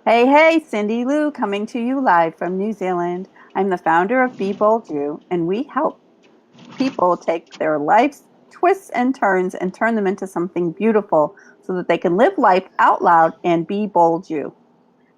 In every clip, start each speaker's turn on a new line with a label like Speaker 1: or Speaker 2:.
Speaker 1: Hey, Cyndilu coming to you live from New Zealand. I'm the founder of Be Bold You, and we help people take their life's twists and turns and turn them into something beautiful so that they can live life out loud and be bold you.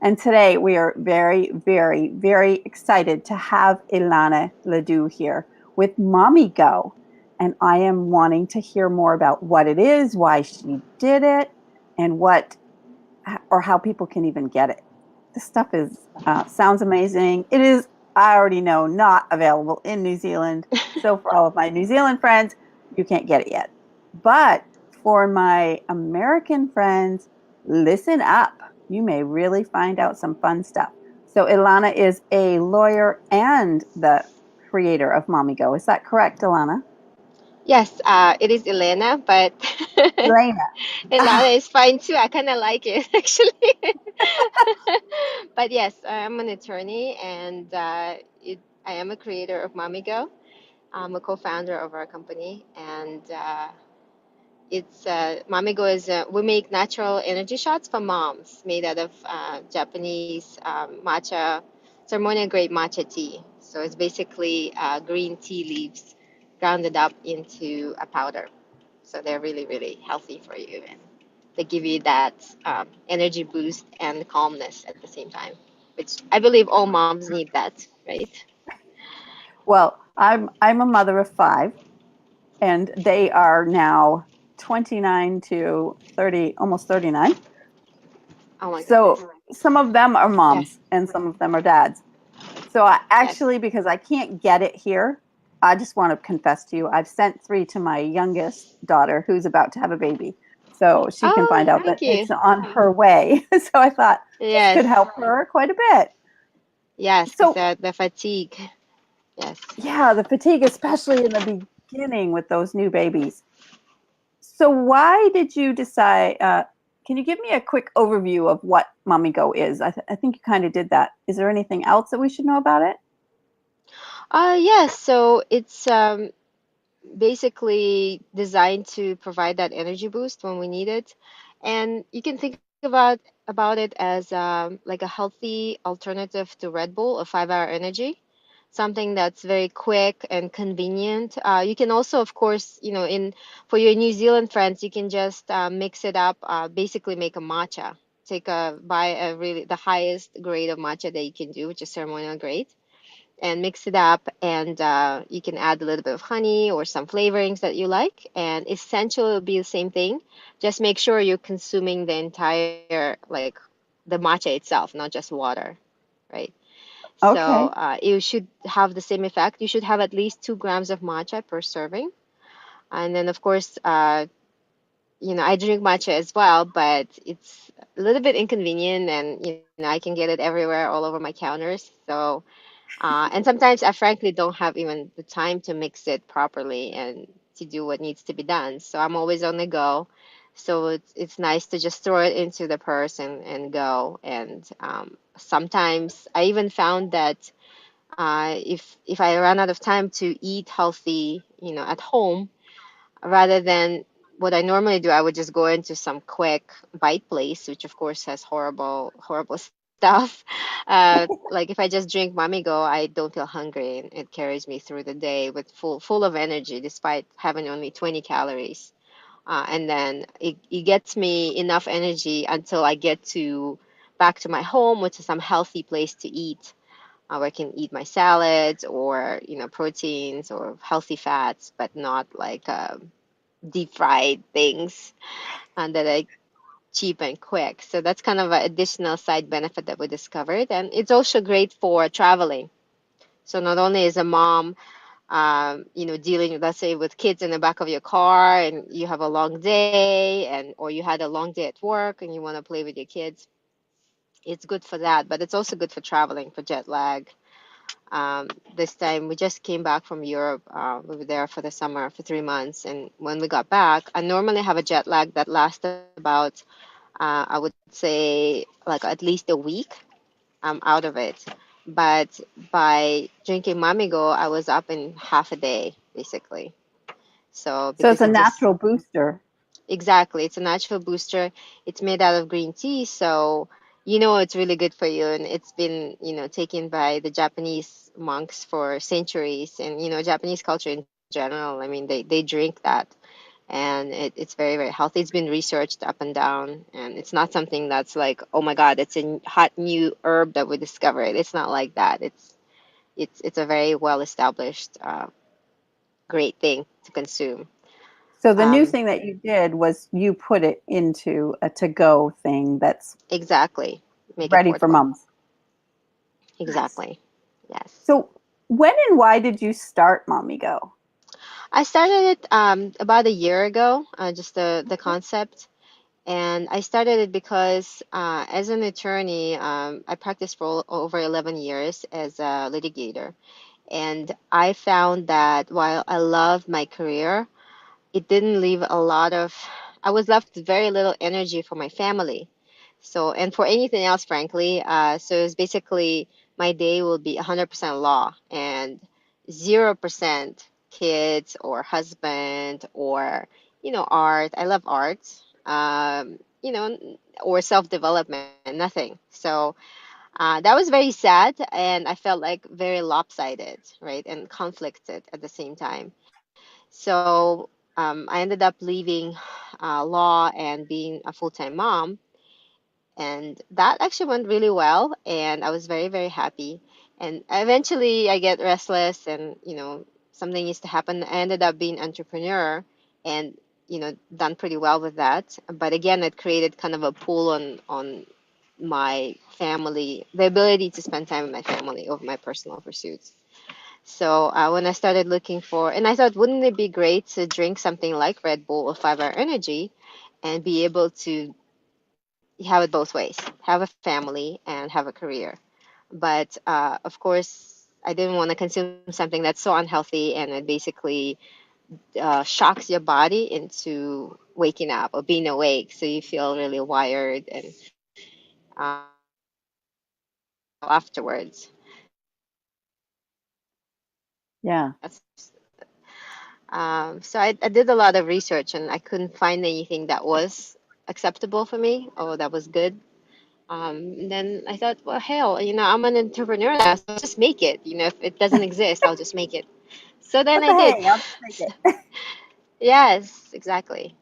Speaker 1: And today we are very, very, very excited to have Elena Ledoux here with MommyGo. And I am wanting to hear more about what it is, why she did it, and what or how people can even get it. This stuff is sounds amazing. It is, I already know, not available in New Zealand. So for all of my New Zealand friends, you can't get it yet. But for my American friends, listen up. You may really find out some fun stuff. So Ilana is a lawyer and the creator of MommyGo. Is that correct, Ilana?
Speaker 2: Yes, it is Elena, but
Speaker 1: Elena.
Speaker 2: Elena
Speaker 1: Ah,
Speaker 2: is fine too. I kind of like it actually. But yes, I'm an attorney and I am a creator of MommyGo. I'm a co-founder of our company, and it's MommyGo is we make natural energy shots for moms made out of Japanese matcha, ceremonial grade matcha tea. So it's basically green tea leaves grounded up into a powder. So they're really, really healthy for you, and they give you that energy boost and calmness at the same time, which I believe all moms need that, right?
Speaker 1: well, I'm a mother of five, and they are now 29 to 30, almost 39.
Speaker 2: Oh my goodness.
Speaker 1: So some of them are
Speaker 2: Yes,
Speaker 1: moms and some of them are dads. So I
Speaker 2: yes.
Speaker 1: actually, because I can't get it here, I just want to confess to you, I've sent three to my youngest daughter who's about to have a baby. So she can find
Speaker 2: Oh,
Speaker 1: out that
Speaker 2: thank you.
Speaker 1: it's on her way. So I thought this
Speaker 2: Yes,
Speaker 1: could help her quite a bit.
Speaker 2: yes, because
Speaker 1: So
Speaker 2: the fatigue. Yes.
Speaker 1: yeah, the fatigue, especially in the beginning with those new babies. So why did you decide? Can you give me a quick overview of what Mommy Go is? I think you kind of did that. Is there anything else that we should know about it?
Speaker 2: Yes, so it's basically designed to provide that energy boost when we need it. And you can think about it as like a healthy alternative to Red Bull, a 5-hour energy, something that's very quick and convenient. You can also, of course, in for your New Zealand friends, you can just mix it up, basically make a matcha. Buy a really the highest grade of matcha that you can do, which is ceremonial grade, and mix it up, and you can add a little bit of honey or some flavorings that you like, and essentially it'll be the same thing. Just make sure you're consuming the entire, like, the matcha itself, not just water, right? So
Speaker 1: Okay.
Speaker 2: you should have the same effect. You should have at least 2 grams of matcha per serving. And then, of course, I drink matcha as well, but it's a little bit inconvenient, and I can get it everywhere, all over my counters. So and sometimes I frankly don't have even the time to mix it properly and to do what needs to be done. So I'm always on the go. So it's nice to just throw it into the purse and go. And sometimes I even found that if I run out of time to eat healthy, at home, rather than what I normally do, I would just go into some quick bite place, which of course has horrible, horrible stuff. Like if I just drink Mamigo, I don't feel hungry, and it carries me through the day with full of energy, despite having only 20 calories. And then it gets me enough energy until I get to back to my home, which is some healthy place to eat. Where I can eat my salads or proteins or healthy fats, but not like deep fried things that are cheap and quick. So that's kind of an additional side benefit that we discovered. And it's also great for traveling. So not only is a mom, dealing, let's say, with kids in the back of your car, and you have a long day, or you had a long day at work and you want to play with your kids, it's good for that. But it's also good for traveling, for jet lag. This time we just came back from Europe. We were there for the summer for 3 months, and when we got back, I normally have a jet lag that lasts about, I would say, like at least a week. I'm out of it, but by drinking Mamigo, I was up in half a day basically. So
Speaker 1: So it's
Speaker 2: because
Speaker 1: a
Speaker 2: it just
Speaker 1: natural booster.
Speaker 2: exactly, it's a natural booster. It's made out of green tea, so you know it's really good for you, and it's been, taken by the Japanese monks for centuries, and Japanese culture in general. I mean, they drink that, and it's very, very healthy. It's been researched up and down, and it's not something that's like, oh my God, it's a hot new herb that we discovered. It's not like that. It's a very well established, great thing to consume.
Speaker 1: So the new
Speaker 2: Um,
Speaker 1: thing that you did was you put it into a to-go thing that's
Speaker 2: exactly. Make it
Speaker 1: ready for
Speaker 2: portable.
Speaker 1: moms. Nice.
Speaker 2: Exactly. Yes.
Speaker 1: So when and why did you start Mommy Go?
Speaker 2: I started it about a year ago, just the concept. And I started it because, as an attorney, I practiced for over 11 years as a litigator. And I found that while I loved my career, it didn't leave a lot of, I was left with very little energy for my family. So, and for anything else, frankly. So it's basically my day will be 100% law and 0% kids or husband or, art. I love art, or self-development, nothing. So that was very sad, and I felt like very lopsided, right? And conflicted at the same time. So I ended up leaving law and being a full-time mom, and that actually went really well, and I was very, very happy. And eventually I get restless, and something needs to happen. I ended up being entrepreneur, and done pretty well with that. But again, it created kind of a pull on my family, the ability to spend time with my family over my personal pursuits. So when I started looking for, and I thought, wouldn't it be great to drink something like Red Bull or 5 Hour Energy and be able to have it both ways, have a family and have a career. But of course, I didn't want to consume something that's so unhealthy, and it basically shocks your body into waking up or being awake. So you feel really wired, and afterwards.
Speaker 1: Yeah.
Speaker 2: So I did a lot of research, and I couldn't find anything that was acceptable for me or that was good. And then I thought, well, hell, I'm an entrepreneur now, so I'll just make it. If it doesn't exist, I'll just make it. So then
Speaker 1: What
Speaker 2: I
Speaker 1: the
Speaker 2: did.
Speaker 1: hey? I'll just make it.
Speaker 2: Yes, exactly.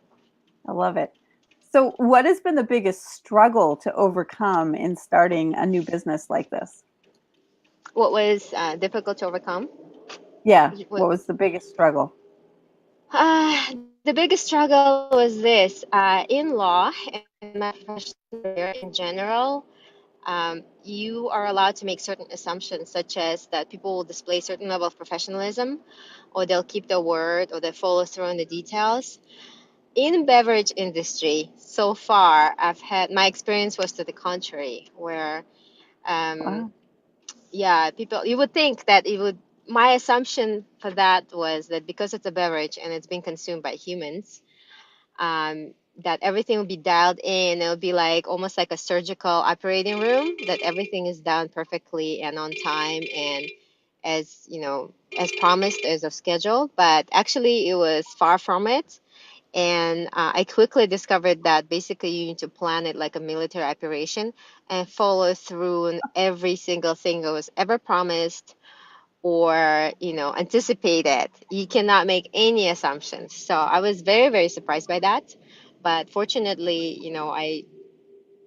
Speaker 1: I love it. So what has been the biggest struggle to overcome in starting a new business like this?
Speaker 2: What was difficult to overcome?
Speaker 1: Yeah.
Speaker 2: What,
Speaker 1: What was the biggest struggle?
Speaker 2: the biggest struggle was this, in law and my professional career in general. You are allowed to make certain assumptions, such as that people will display a certain level of professionalism, or they'll keep their word, or they follow through on the details. In beverage industry, so far, I've had my experience was to the contrary, where, um,
Speaker 1: Wow.
Speaker 2: yeah, people, you would think that it would. My assumption for that was that because it's a beverage and it's being consumed by humans, that everything will be dialed in. It'll be like almost like a surgical operating room, that everything is done perfectly and on time and as promised, as of schedule. But actually, it was far from it. And I quickly discovered that basically you need to plan it like a military operation and follow through on every single thing that was ever promised or anticipated. You cannot make any assumptions. So I was very, very surprised by that. But fortunately, I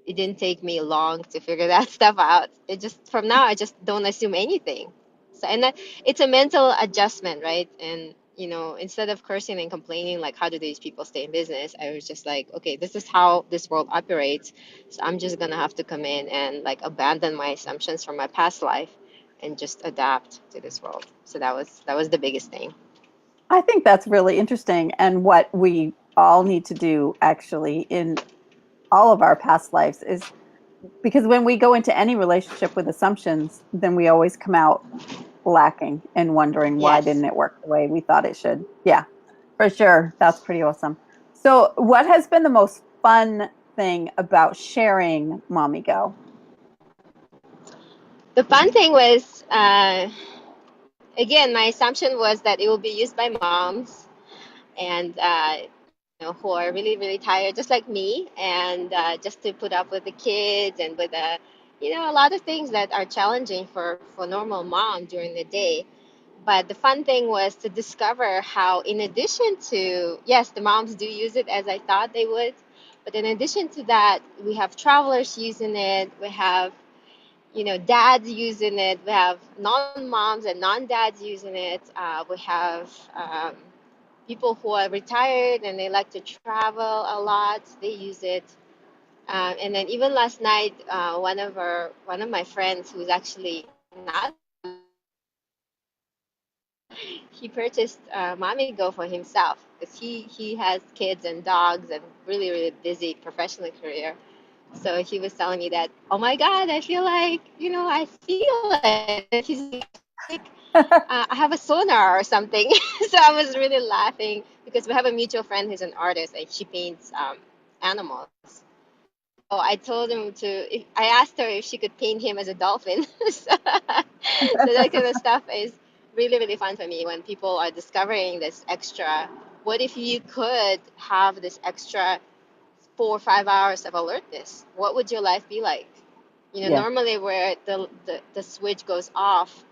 Speaker 2: it didn't take me long to figure that stuff out. It just from now I just don't assume anything. So it's a mental adjustment, right? And instead of cursing and complaining like how do these people stay in business, I was just like, okay, this is how this world operates. So I'm just gonna have to come in and like abandon my assumptions from my past life and just adapt to this world. So that was the biggest thing.
Speaker 1: I think that's really interesting and what we all need to do actually in all of our past lives is because when we go into any relationship with assumptions, then we always come out lacking and wondering why
Speaker 2: Yes.
Speaker 1: didn't it work the way we thought it should. Yeah, for sure. That's pretty awesome. So, what has been the most fun thing about sharing Mommy Go?
Speaker 2: The fun thing was, again, my assumption was that it will be used by moms, and who are really, really tired, just like me, and just to put up with the kids and with a lot of things that are challenging for normal mom during the day. But the fun thing was to discover how, in addition to, yes, the moms do use it as I thought they would, but in addition to that, we have travelers using it. We have, dads using it. We have non-moms and non-dads using it. We have people who are retired and they like to travel a lot. They use it. And then even last night, one of my friends who's actually not, he purchased MommyGo for himself because he has kids and dogs and really, really busy professional career. So he was telling me that, oh my God, I feel like, I feel it. He's like, I have a sonar or something. So I was really laughing because we have a mutual friend who's an artist and she paints animals. So I told him I asked her if she could paint him as a dolphin. So that kind of stuff is really, really fun for me when people are discovering this extra. What if you could have this extra 4 or 5 hours of alertness? What would your life be like?
Speaker 1: Yeah,
Speaker 2: Normally where the switch goes off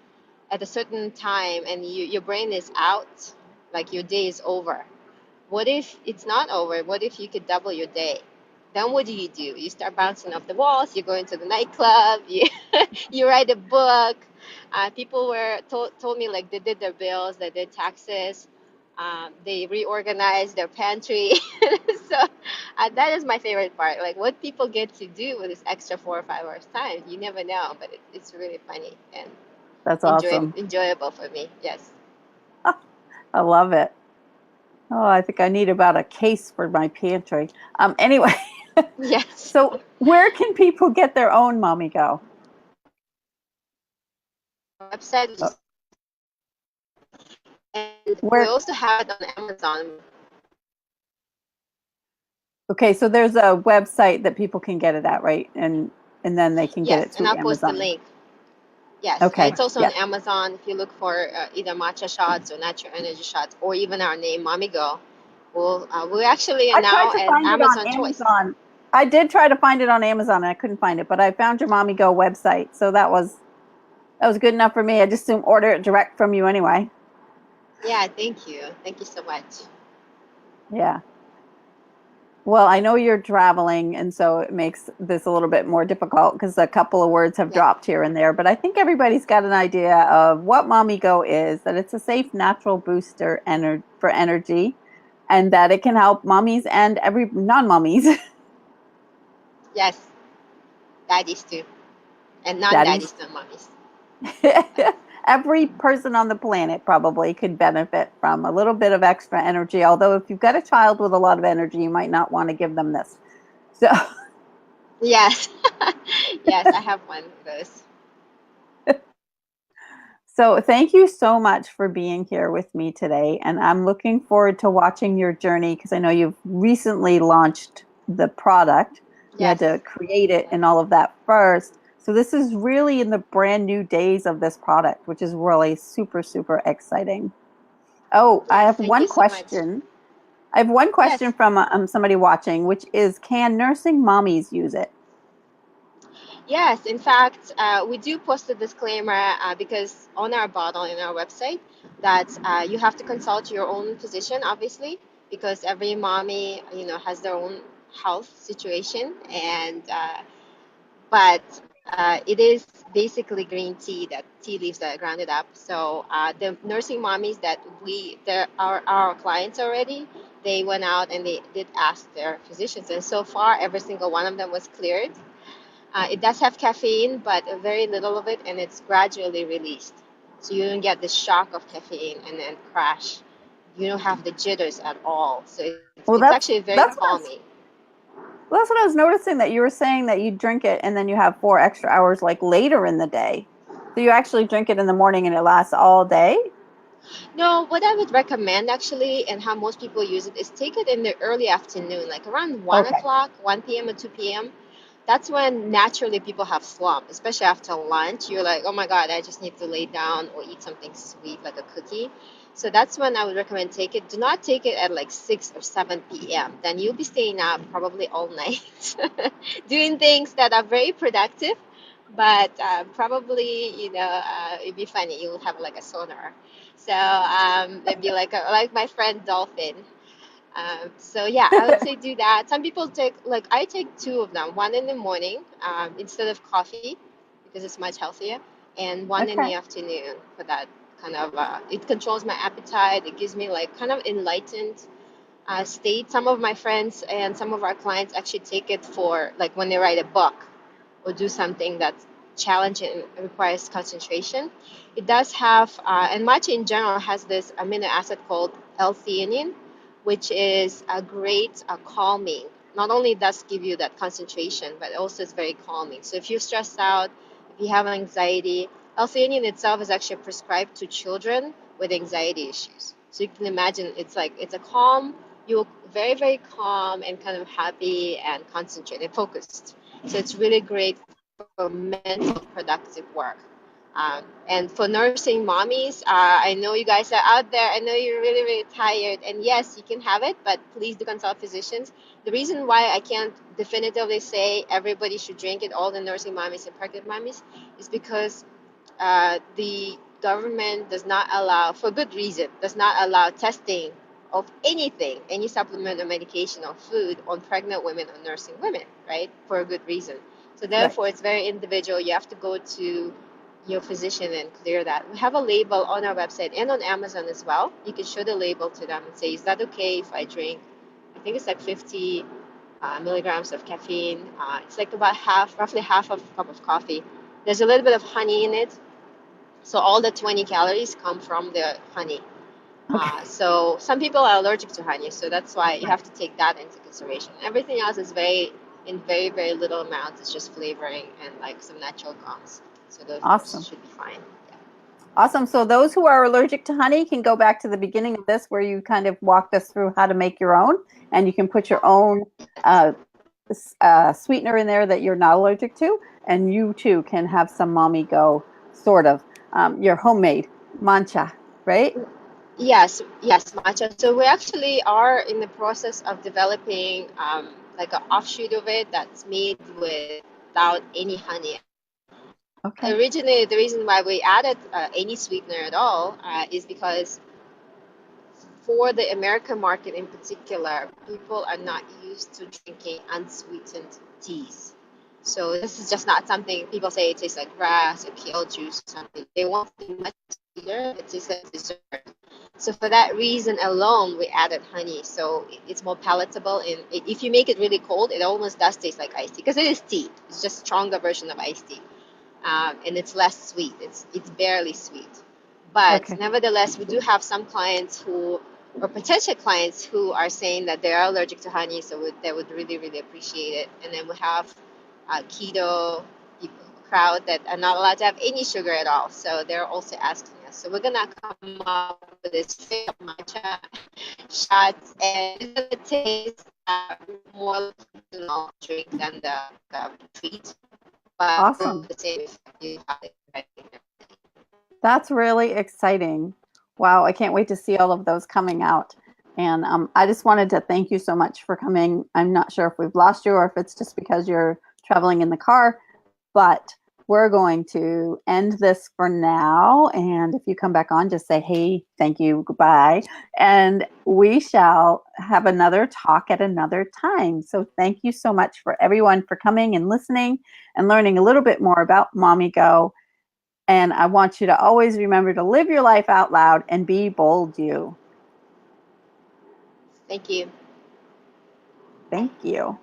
Speaker 2: at a certain time and your brain is out, like your day is over. What if it's not over? What if you could double your day? Then what do? You start bouncing off the walls, you go into the nightclub, you write a book. People told me like they did their bills, they did taxes, they reorganized their pantry. So that is my favorite part. Like what people get to do with this extra 4 or 5 hours time, you never know, but it's really funny and
Speaker 1: that's awesome.
Speaker 2: enjoyable for me. Yes.
Speaker 1: I love it. Oh, I think I need about a case for my pantry. Anyway,
Speaker 2: Yes.
Speaker 1: so where can people get their own Mommy Go?
Speaker 2: Website,
Speaker 1: Uh,
Speaker 2: and we
Speaker 1: Where?
Speaker 2: also have it on Amazon.
Speaker 1: Okay, so there's a website that people can get it at, right? And then they can get
Speaker 2: Yes,
Speaker 1: it
Speaker 2: and
Speaker 1: through
Speaker 2: I'll post the
Speaker 1: Amazon.
Speaker 2: link. Yes,
Speaker 1: Okay.
Speaker 2: it's also on
Speaker 1: Yes.
Speaker 2: Amazon. If you look for either matcha shots or natural energy shots, or even our name, MommyGo, we actually are
Speaker 1: I tried
Speaker 2: now
Speaker 1: to
Speaker 2: at
Speaker 1: find it on
Speaker 2: Amazon Choice.
Speaker 1: Amazon. I did try to find it on Amazon and I couldn't find it, but I found your Mommy Go website, so that was good enough for me. I just assume order it direct from you anyway.
Speaker 2: Yeah, thank you so much.
Speaker 1: Yeah. Well, I know you're traveling, and so it makes this a little bit more difficult because a couple of words have
Speaker 2: Yeah.
Speaker 1: dropped here and there. But I think everybody's got an idea of what Mommy Go is, that it's a safe, natural booster for energy, and that it can help mommies and every non-mommies,
Speaker 2: Yes, daddies too, and
Speaker 1: daddies,
Speaker 2: non-daddies, non-mommies.
Speaker 1: every person on the planet probably could benefit from a little bit of extra energy. Although if you've got a child with a lot of energy, you might not want to give them this. So
Speaker 2: Yes, yes, I have one of those.
Speaker 1: So, thank you so much for being here with me today. And I'm looking forward to watching your journey because I know you've recently launched the product. You had
Speaker 2: Yes,
Speaker 1: to create it
Speaker 2: yes,
Speaker 1: and all of that first. So, this is really in the brand new days of this product, which is really super, super exciting. Oh, I
Speaker 2: yes.
Speaker 1: have
Speaker 2: Thank you
Speaker 1: one
Speaker 2: so much.
Speaker 1: question. I have one question
Speaker 2: Yes.
Speaker 1: from somebody watching, which is, can nursing mommies use it?
Speaker 2: Yes, in fact, we do post a disclaimer because on our bottle in our website that you have to consult your own physician, obviously, because every mommy, has their own health situation, and but it is basically green tea, that tea leaves that are grounded up. So the nursing mommies that they're our clients already, they went out and they did ask their physicians, and so far every single one of them was cleared. It does have caffeine, but very little of it, and it's gradually released. So you don't get the shock of caffeine and then crash. You don't have the jitters at all. So
Speaker 1: Well,
Speaker 2: it's actually very
Speaker 1: that's what I was
Speaker 2: calming.
Speaker 1: Well, that's what I was noticing that you were saying that you drink it and then you have 4 extra hours like later in the day. So you actually drink it in the morning and it lasts all day?
Speaker 2: No, what I would recommend actually, and how most people use it, is take it in the early afternoon, like around 1
Speaker 1: Okay.
Speaker 2: o'clock, 1 p.m. or 2 p.m. That's when naturally people have slump, especially after lunch. You're like, oh my God, I just need to lay down or eat something sweet like a cookie. So that's when I would recommend take it. Do not take it at like 6 or 7 p.m. Then you'll be staying up probably all night doing things that are very productive, but probably, it'd be funny. You'll have like a sonar. So it'd be like my friend Dolphin. So yeah, I would say do that. Some people take like I take two of them, one in the morning instead of coffee because it's much healthier, and one in
Speaker 1: Okay.
Speaker 2: the afternoon for that kind of it controls my appetite. It gives me like kind of enlightened state. Some of my friends and some of our clients actually take it for like when they write a book or do something that's challenging and requires concentration. It does have, and matcha in general has this amino acid called L-theanine, which is a great calming. Not only does give you that concentration, but also it's very calming. So if you're stressed out, if you have anxiety, L-theanine itself is actually prescribed to children with anxiety issues. So you can imagine it's a calm, you're very, very calm and kind of happy and concentrated, focused. So it's really great for mental productive work. And for nursing mommies, I know you guys are out there. I know you're really, really tired. And yes, you can have it, but please do consult physicians. The reason why I can't definitively say everybody should drink it, all the nursing mommies and pregnant mommies, is because the government does not allow, for good reason, does not allow testing of anything, any supplement or medication or food on pregnant women or nursing women, right? For a good reason. So
Speaker 1: Right.
Speaker 2: therefore, it's very individual. You have to go to your physician and clear that. We have a label on our website and on Amazon as well. You can show the label to them and say, is that okay if I drink? I think it's like 50 milligrams of caffeine. It's like about half, roughly half of a cup of coffee. There's a little bit of honey in it, so all the 20 calories come from the honey.
Speaker 1: Okay.
Speaker 2: So some people are allergic to honey, so that's why you
Speaker 1: Right.
Speaker 2: have to take that into consideration. Everything else is in very, very little amounts. It's just flavoring and like some natural gums. So those
Speaker 1: Awesome.
Speaker 2: should be fine. Yeah.
Speaker 1: Awesome. So those who are allergic to honey can go back to the beginning of this where you kind of walked us through how to make your own, and you can put your own uh, sweetener in there that you're not allergic to, and you too can have some MommyGo sort of your homemade mancha, right?
Speaker 2: Yes, yes, matcha. So we actually are in the process of developing like an offshoot of it that's made without any honey.
Speaker 1: Okay.
Speaker 2: Originally, the reason why we added any sweetener at all is because for the American market in particular, people are not used to drinking unsweetened teas. So this is just not something people say it tastes like grass or kale juice or something. They want something much sweeter. It tastes like dessert. So for that reason alone, we added honey. So it's more palatable. And if you make it really cold, it almost does taste like iced tea because it is tea. It's just a stronger version of iced tea, and it's less sweet. It's barely sweet. But
Speaker 1: Okay.
Speaker 2: nevertheless, we do have some clients who, or potential clients who are saying that they are allergic to honey, so they would really, really appreciate it. And then we have keto people, crowd that are not allowed to have any sugar at all, so they're also asking us. So we're gonna come up with this straight up matcha shots, and it's gonna taste more like a traditional drink than the treat, but
Speaker 1: Awesome.
Speaker 2: the same effect you have it right.
Speaker 1: That's really exciting. Wow, I can't wait to see all of those coming out. And I just wanted to thank you so much for coming. I'm not sure if we've lost you or if it's just because you're traveling in the car, but we're going to end this for now. And if you come back on, just say, hey, thank you, goodbye. And we shall have another talk at another time. So thank you so much for everyone for coming and listening and learning a little bit more about MommyGo. And I want you to always remember to live your life out loud and be bold, you.
Speaker 2: Thank you.
Speaker 1: Thank you.